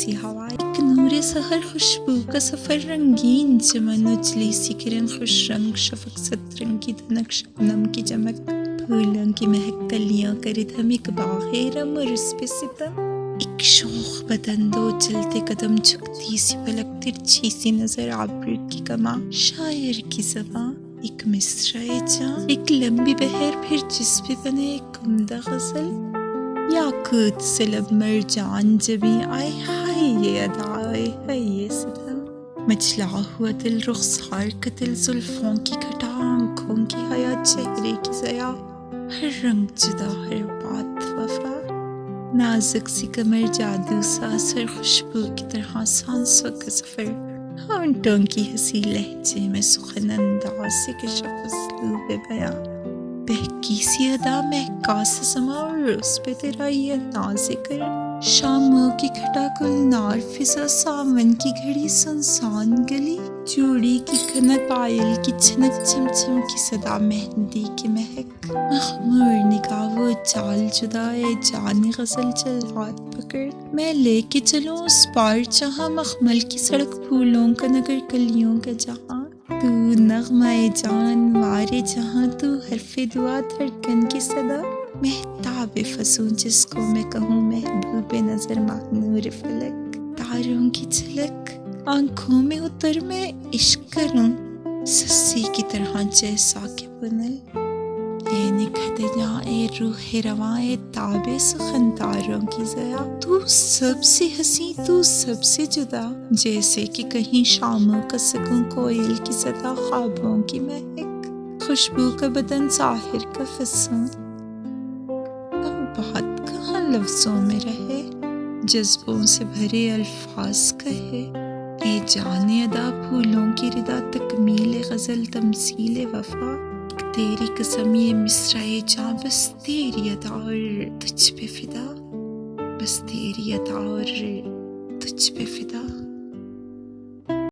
سی ہوا، ایک نور سحر خوشبو کا سفر رنگین چمن اجلی سی کرن خوش رنگ شفق سترنگ کی دھنک شبنم کی چمک پھولوں کی مہک کلیاں کرے دھم ایک باغ رم اور اس پہ ستم، ایک شوخ بدن دو چلتے قدم جھکتی سی پلک ترچھی سی نظر عبر کی کماں شاعر کی زباں ایک مصرعِ جاں ایک لمبی بہر پھر جس پہ بنے ایک عمدہ غزل یاقوت سے لب مرجان جبیں آئے ہائے یہ ادا آئے ہائے یہ ستم، مچلا ہوا دل رخسار کا دل زلفوں کی گھٹا آنکھوں کی حیا چہرے کی ضیا ہر رنگ جدا ہر بات وفا، نازک سی کمر جادو سا سر خوشبو کی طرح سانسوں کا سفر، ہونٹوں کی ہنسی لہجے میں سخن انداز ایک شخص اسلوب بیاں، بہکی سی ادا مہکا سا سما اور اس پہ تیرا یہ ناز کرم، شاموں کی کھٹا گلنار فضا ساون کی گھڑی سنسان گلی، چوڑی کی کھنک پائل کی چھنک چھم چھم کی صدا مہندی کی مہک، مخمور نگاہ وہ چال جدائے جان غزل چل ہاتھ پکڑ، میں لے کے چلوں اس پار جہاں مخمل کی سڑک پھولوں کا نگر کلیوں کا جہاں، تو نغمہ جان وارے جہاں تو حرف دعا دھڑکن کی صدا، مہتاب فزوں جس کو میں کہوں محبوب نظر ماہ فلک، تاروں کی جھلک آنکھوں میں اتر میں عشق کروں سسی کی طرح جیسا کہ بنل، اے نکھت جاں اے روح رواں اے تاب سخن تاروں کی ضیا، تو سب سے ہنسی تو سب سے جدا جیسے کہ کہیں شاموں کا سکون کوئل کی صدا خوابوں کی مہک، خوشبو کا بدن ساحر کا فسوں، اب بات کہاں لفظوں میں رہے جذبوں سے بھرے الفاظ کہے، اے جان ادا پھولوں کی ردا تکمیل غزل تمثیل وفا، تیری قسم یہ مصرعِ جاں بس تیری ادا اور تجھ پہ فدا، بس تیری ادا اور تجھ پہ فدا۔